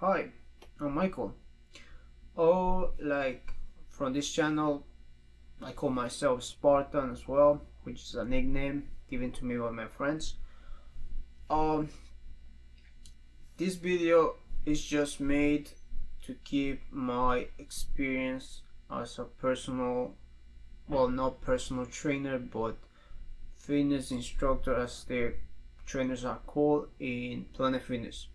Hi, I'm Michael. Oh, from this channel, I call myself Spartan as well, which is a nickname given to me by my friends. Um, this video is just made to keep my experience as a not personal trainer, but fitness instructor, as their trainers are called in Planetfitness.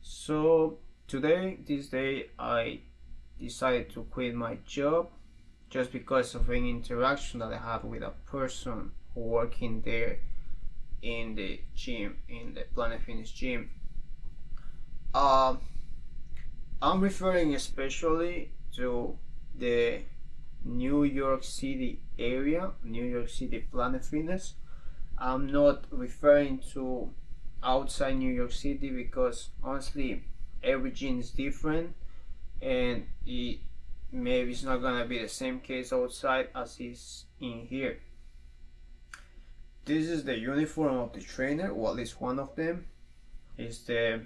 So this day, I decided to quit my job just because of an interaction that I had with a person working there in the gym, in the Planet Fitness gym. Uh, I'm referring especially to the New York City area, New York City Planet Fitness. I'm not referring to outside New York City because honestly, every gym is different, and maybe it's not gonna be the same case outside as is in here. This is the uniform of the trainer, or at least one of them. It's a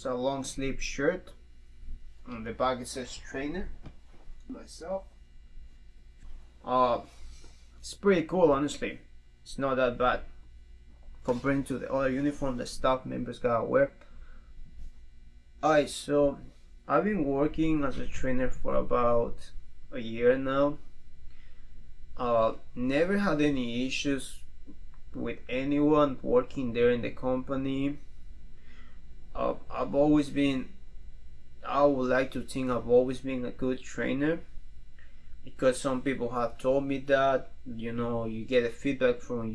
long sleeve shirt. On the back it says trainer. Myself. Uh, it's pretty cool, honestly. It's not that bad compared to the other uniform the staff members gotta wear. Alright, so I've been working as a trainer for about a year now. Never had any issues with anyone working there in the company. I've always been, I would like to think I've always been a good trainer, because some people have told me that, you get a feedback from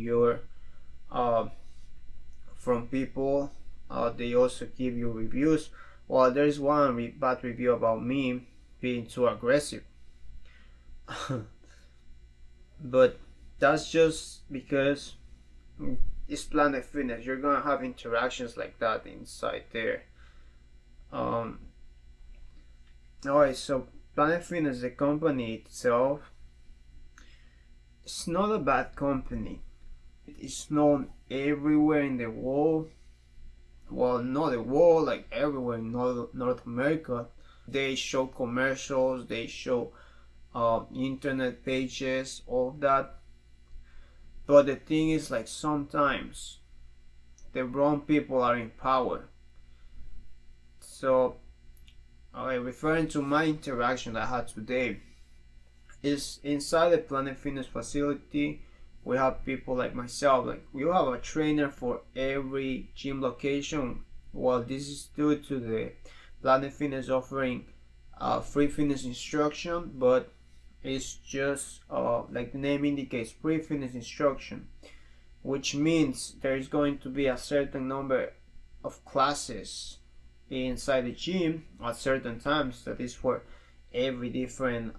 from people. They also give you reviews. Well, there's one bad review about me being too aggressive. But that's just because it's Planet Fitness. You're gonna have interactions like that inside there. Alright, so Planet Fitness, the company itself, it's not a bad company. It's known everywhere in the world. Well, not the world, like everywhere in North America. They show commercials, they show internet pages, all of that. But the thing is, like, sometimes the wrong people are in power. So, referring to my interaction I had today, is inside the Planet Fitness facility. We have people like myself, like we have a trainer for every gym location. Well, this is due to the Planet Fitness offering free fitness instruction, but it's just like the name indicates, free fitness instruction, which means there is going to be a certain number of classes inside the gym at certain times. That is for every different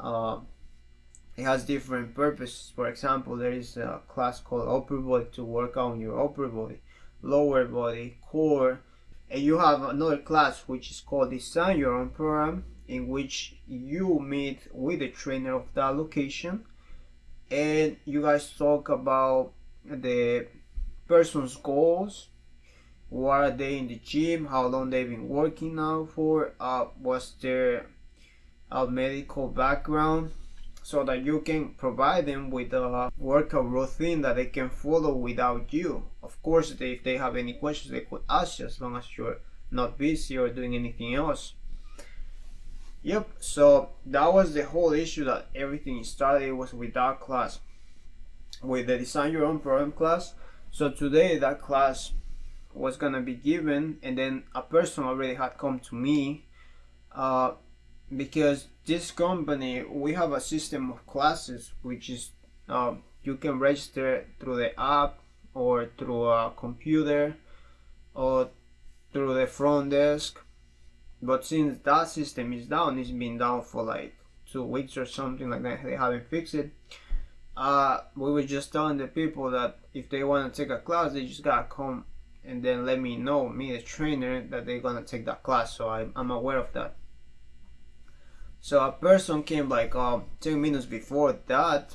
it has different purposes. For example, there is a class called upper body to work on your upper body, lower body, core, and you have another class which is called Design Your Own Program, in which you meet with the trainer of that location and you guys talk about the person's goals, what are they in the gym, how long they've been working now for, what's their medical background, so that you can provide them with a workout routine that they can follow without you. Of course, if they have any questions, they could ask you, as long as you're not busy or doing anything else. Yep, so that was the whole issue that everything started was with that class, with the Design Your Own Program class. So today that class was gonna be given, and then a person already had come to me, because this company, we have a system of classes which is you can register through the app or through a computer or through the front desk. But since that system is down, it's been down for like 2 weeks or something like that, they haven't fixed it. We were just telling the people that if they want to take a class, they just gotta come and then let me know, me the trainer, that they're gonna take that class. So I'm aware of that. So a person came like 10 minutes before that.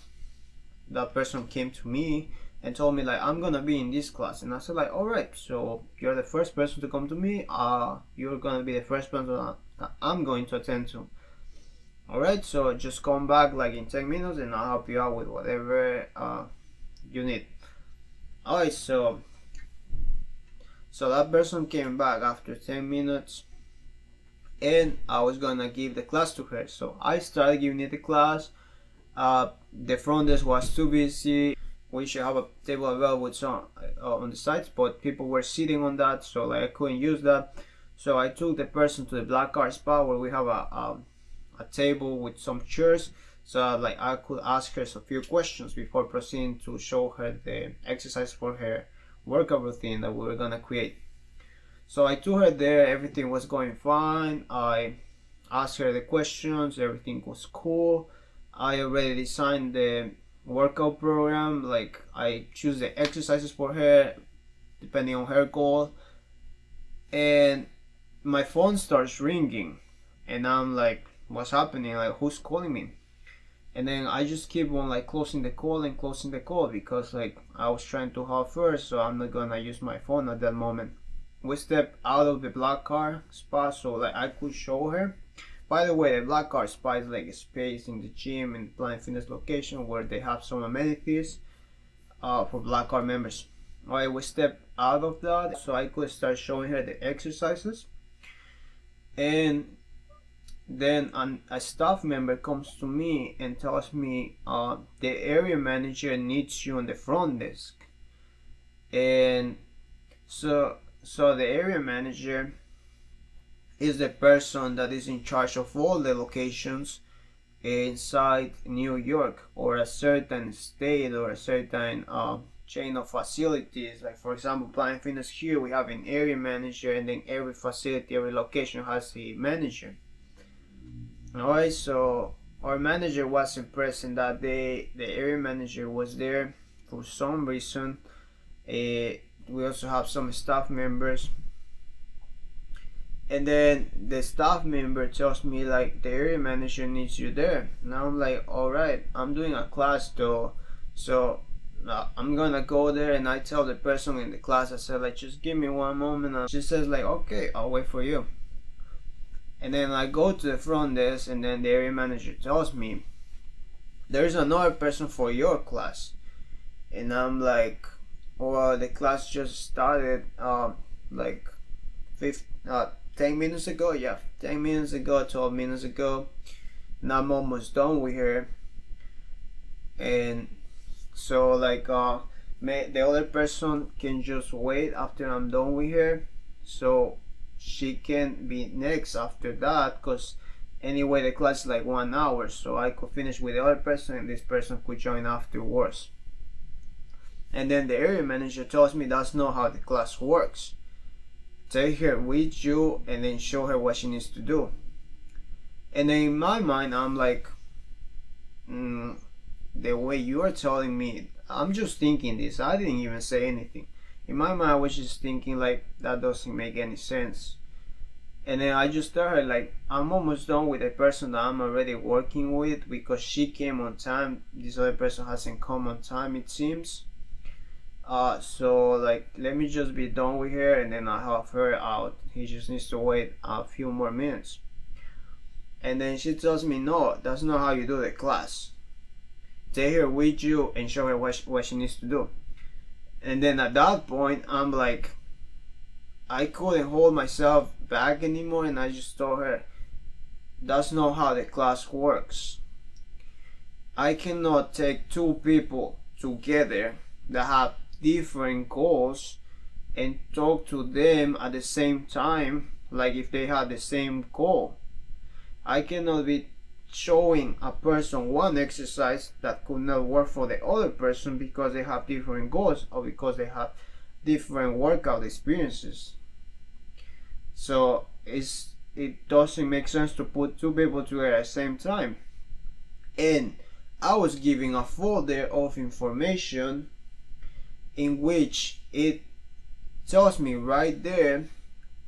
That person came to me and told me like, I'm gonna be in this class. And I said like, all right, so you're the first person to come to me. You're gonna be the first person that I'm going to attend to. All right, so just come back like in 10 minutes and I'll help you out with whatever you need. All right, so that person came back after 10 minutes, and I was gonna give the class to her. So I started giving it the class. The front desk was too busy. We should have a table available with some on the sides, but people were sitting on that, so like I couldn't use that. So I took the person to the black card spot where we have a table with some chairs, so like I could ask her a few questions before proceeding to show her the exercise for her workout routine that we were gonna create. So I took her there, everything was going fine. I asked her the questions, everything was cool. I already designed the workout program, like I choose the exercises for her depending on her goal, and my phone starts ringing and I'm like, what's happening, like who's calling me? And then I just keep on like closing the call because like I was trying to help first, so I'm not gonna use my phone at that moment. We stepped out of the black car spot so like I could show her. By the way, the black car spot is like a space in the gym in Planet Fitness location where they have some amenities for black card members. Alright, we stepped out of that so I could start showing her the exercises. And then a staff member comes to me and tells me the area manager needs you on the front desk. And so the area manager is the person that is in charge of all the locations inside New York or a certain state or a certain chain of facilities. Like for example, Planet Fitness here, we have an area manager, and then every facility, every location has a manager. Alright, so our manager wasn't present that day. The area manager was there for some reason. We also have some staff members. And then the staff member tells me like, the area manager needs you there. Now I'm like, alright, I'm doing a class though, so I'm gonna go there. And I tell the person in the class, I said like, just give me one moment. And she says like, okay, I'll wait for you. And then I go to the front desk, and then the area manager tells me, there's another person for your class. And I'm like, well, the class just started like 10 minutes ago, 10 minutes ago, 12 minutes ago, and I'm almost done with her. And so like the other person can just wait after I'm done with her, so she can be next after that, because anyway the class is like 1 hour, so I could finish with the other person and this person could join afterwards. And then the area manager tells me that's not how the class works. Take her with you and then show her what she needs to do. And then in my mind I'm like, the way you are telling me, I'm just thinking this, I didn't even say anything. In my mind I was just thinking like, that doesn't make any sense. And then I just tell her like, I'm almost done with the person that I'm already working with, because she came on time, this other person hasn't come on time it seems. So like, let me just be done with her and then I'll help her out. He just needs to wait a few more minutes. And then she tells me, no, that's not how you do the class. Take her with you and show her what she needs to do. And then at that point I'm like, I couldn't hold myself back anymore, and I just told her, that's not how the class works. I cannot take two people together that have different goals and talk to them at the same time like if they had the same goal. I cannot be showing a person one exercise that could not work for the other person because they have different goals or because they have different workout experiences. So it doesn't make sense to put two people together at the same time. And I was giving a folder of information in which it tells me right there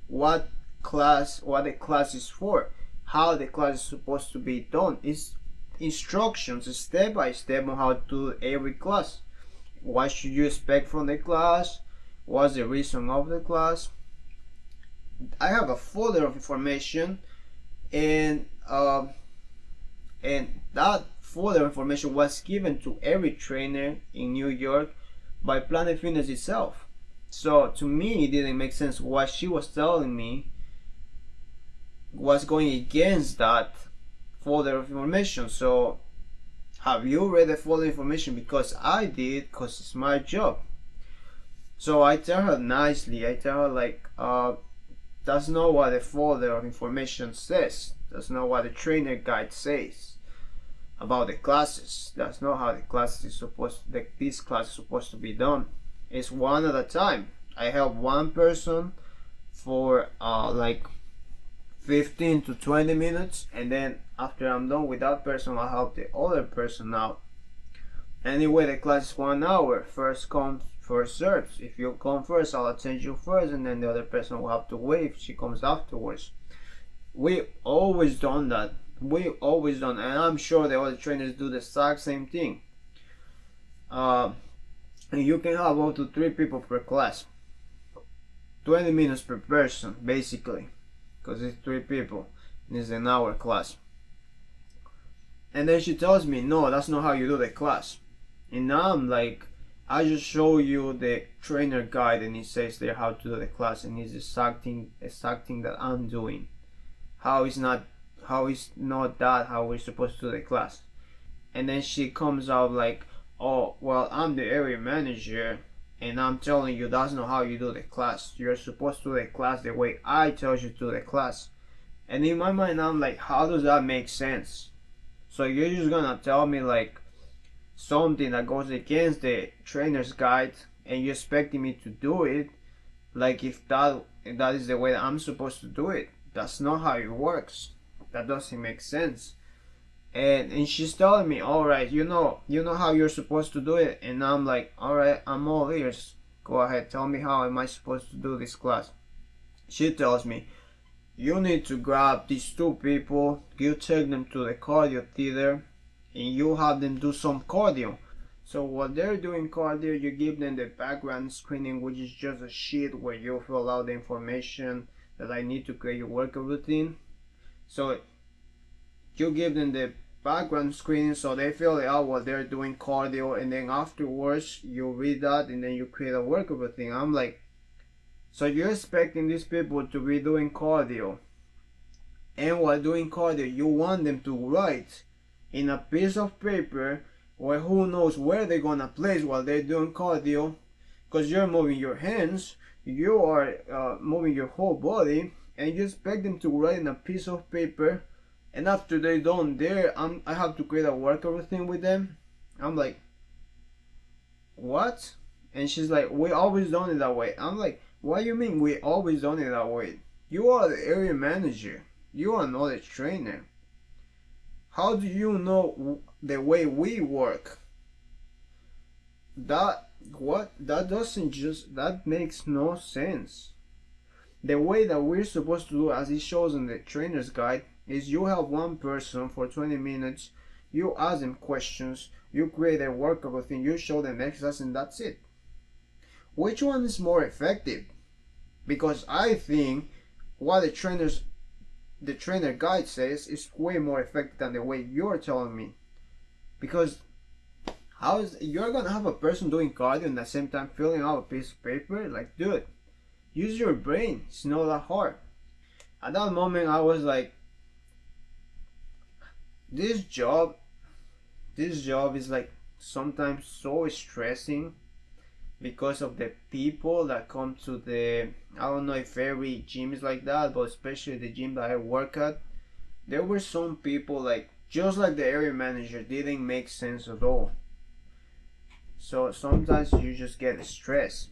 what the class is for, how the class is supposed to be done. It's instructions step by step on how to do every class. what should you expect from the class, what's the reason of the class. I have a folder of information, and that folder information was given to every trainer in New York by Planet Fitness itself. So to me, it didn't make sense. What she was telling me was going against that folder of information. So have you read the folder information? Because I did, because it's my job. So I tell her nicely, I tell her like, that's not what the folder of information says. That's not what the trainer guide says about the classes. That's not how the class is supposed to, this class is supposed to be done. It's one at a time. I help one person for like 15 to 20 minutes, and then after I'm done with that person, I'll help the other person out. Anyway, the class is 1 hour. First come, first serves. If you come first, I'll attend you first, and then the other person will have to wait if she comes afterwards. We always done that. We always done, and I'm sure the other trainers do the exact same thing. And you can have up to 3 people per class. 20 minutes per person, basically, because it's 3 people, and it's an hour class. And then she tells me, no, that's not how you do the class. And now I'm like, I just show you the trainer guide, and it says there how to do the class, and it's the exact thing that I'm doing. How is not that how we're supposed to do the class? And then she comes out like, oh, well, I'm the area manager, and I'm telling you that's not how you do the class. You're supposed to do the class the way I tell you to do the class. And in my mind, I'm like, how does that make sense? So you're just gonna tell me like something that goes against the trainer's guide, and you're expecting me to do it like if that is the way that I'm supposed to do it. That's not how it works. That doesn't make sense. And she's telling me, all right, you know how you're supposed to do it. And I'm like, all right, I'm all ears. Go ahead, tell me how am I supposed to do this class. She tells me, you need to grab these 2 people, you take them to the cardio theater, and you have them do some cardio. So while they're doing cardio, you give them the background screening, which is just a sheet where you fill out the information that I need to create your workout routine. So you give them the background screening, so they fill it out while they're doing cardio, and then afterwards you read that, and then you create a workout routine. I'm like, so you're expecting these people to be doing cardio, and while doing cardio you want them to write in a piece of paper, or who knows where they're gonna place while they're doing cardio, because you're moving your hands, you are moving your whole body, and you expect them to write in a piece of paper. And after they're done there, I have to create a workout routine with them. I'm like, what? And she's like, we always done it that way. I'm like, what do you mean we always done it that way? You are the area manager. You are not a trainer. How do you know the way we work? That makes no sense. The way that we're supposed to do, as it shows in the trainer's guide, is you have one person for 20 minutes, you ask them questions, you create a workout routine, you show them exercise, and that's it. Which one is more effective? Because I think what the trainer guide says is way more effective than the way you're telling me. Because you're gonna have a person doing cardio and at the same time filling out a piece of paper? Like, dude, use your brain. It's not that hard. At that moment, I was like, this job is like sometimes so stressing because of the people that come to the, I don't know if every gym is like that, but especially the gym that I work at, there were some people like, just like the area manager, didn't make sense at all. So sometimes you just get stressed.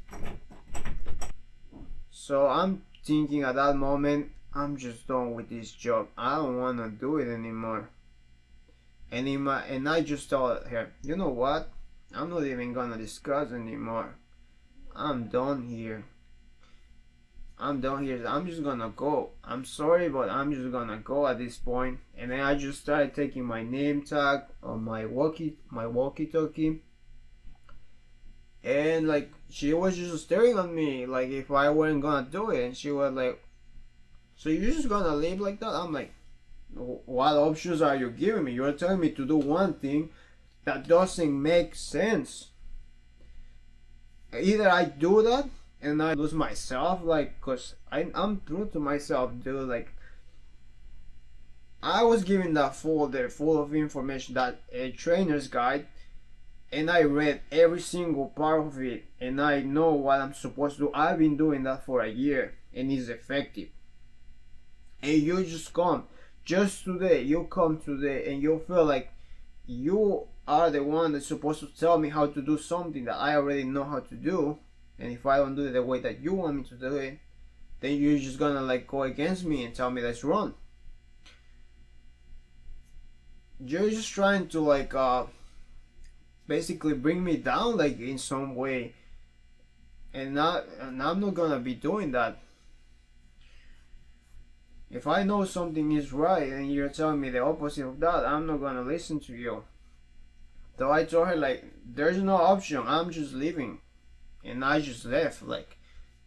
So I'm thinking at that moment, I'm just done with this job. I don't want to do it anymore. And I just told her, you know what? I'm not even gonna discuss anymore. I'm done here. I'm just gonna go. I'm sorry, but I'm just gonna go at this point. And then I just started taking my name tag on my walkie-talkie. And like she was just staring at me like if I weren't gonna do it, and she was like, so you're just gonna leave like that? I'm like, what options are you giving me? You're telling me to do one thing that doesn't make sense. Either I do that and I lose myself, like, cause I'm true to myself, dude. Like, I was given that folder full of information, that a trainer's guide, and I read every single part of it, and I know what I'm supposed to do. I've been doing that for a year, and it's effective. And you just come, just today, you come today, and you feel like you are the one that's supposed to tell me how to do something that I already know how to do. And if I don't do it the way that you want me to do it, then you're just gonna like go against me and tell me that's wrong. You're just trying to like basically bring me down like in some way, and I'm not gonna be doing that. If I know something is right and you're telling me the opposite of that, I'm not gonna listen to you. So I told her like, there's no option, I'm just leaving. And I just left. Like,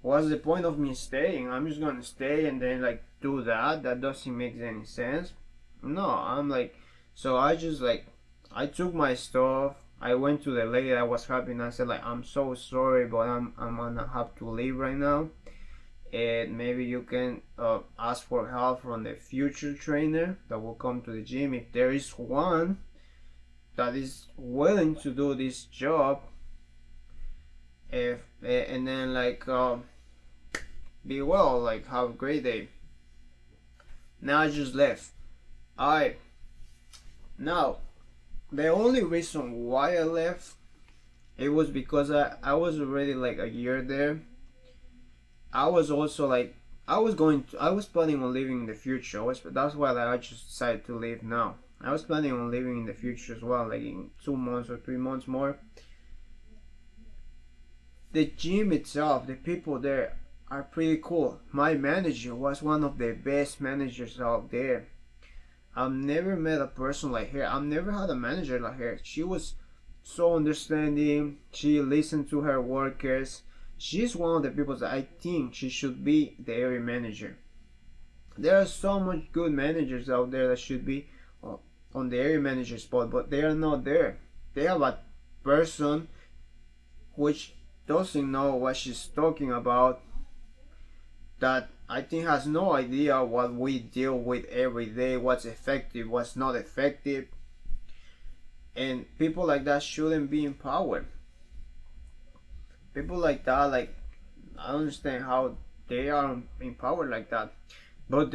what's the point of me staying? I'm just gonna stay and then like do that? That doesn't make any sense. No, I'm like, so I just like, I took my stuff. I went to the lady that was helping. I said like, I'm so sorry, but I'm gonna have to leave right now. And maybe you can ask for help from the future trainer that will come to the gym, if there is one that is willing to do this job. If and then like be well, like have a great day. Now I just left. Now the only reason why I left, it was because I was already like a year there. I was also like, I was planning on leaving in the future. That's why like, I just decided to leave now. I was planning on leaving in the future as well, like in 2 months or 3 months more. The gym itself, the people there are pretty cool. My manager was one of the best managers out there. I've never met a person like her. I've never had a manager like her. She was so understanding. She listened to her workers. She's one of the people that I think she should be the area manager. There are so much good managers out there that should be on the area manager spot, but they are not there. They have a person which doesn't know what she's talking about, that I think has no idea what we deal with every day, what's effective, what's not effective. And people like that shouldn't be in power. People like that, like, I don't understand how they are in power like that. But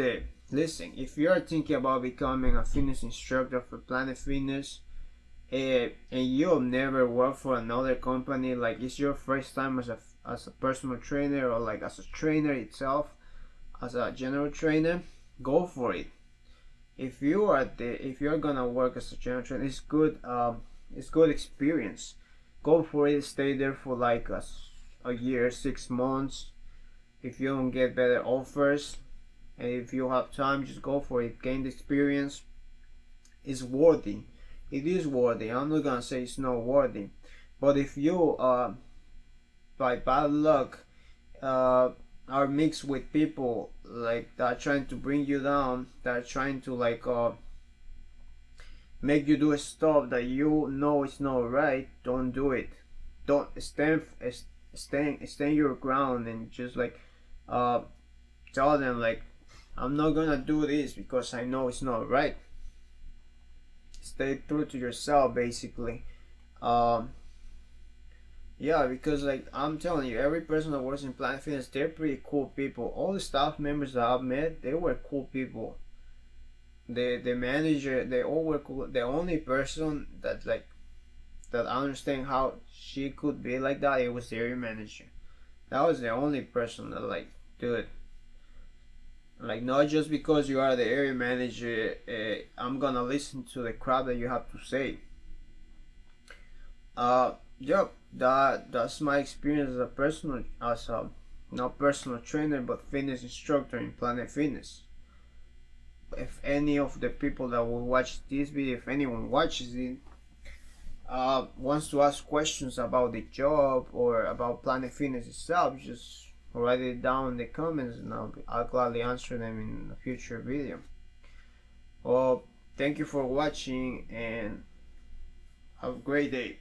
listen, if you are thinking about becoming a fitness instructor for Planet Fitness, and you've never worked for another company, like it's your first time as a personal trainer, or like as a trainer itself, as a general trainer, go for it. If you're gonna work as a general trainer, it's good experience. Go for it. Stay there for like a year, 6 months. If you don't get better offers, and if you have time, just go for it. Gain the experience. It's worthy. It is worthy. I'm not gonna say it's not worthy, but if you by bad luck are mixed with people like that are trying to bring you down, that are trying to like make you do stuff that you know is not right, don't do it. Don't stand your ground and just like tell them like, I'm not gonna do this because I know it's not right. Stay true to yourself, basically. Yeah, because like I'm telling you, every person that works in Planet Fitness, they're pretty cool people. All the staff members that I've met, they were cool people. The manager, they all were cool. The only person that I understand how she could be like that, it was the area manager. That was the only person that like, dude, like, not just because you are the area manager, I'm gonna listen to the crap that you have to say. Yep, that's my experience as a not personal trainer but fitness instructor in Planet Fitness. If any of the people that will watch this video, if anyone watches it, wants to ask questions about the job or about Planet Fitness itself, just write it down in the comments, and I'll gladly answer them in a future video. Well, thank you for watching, and have a great day.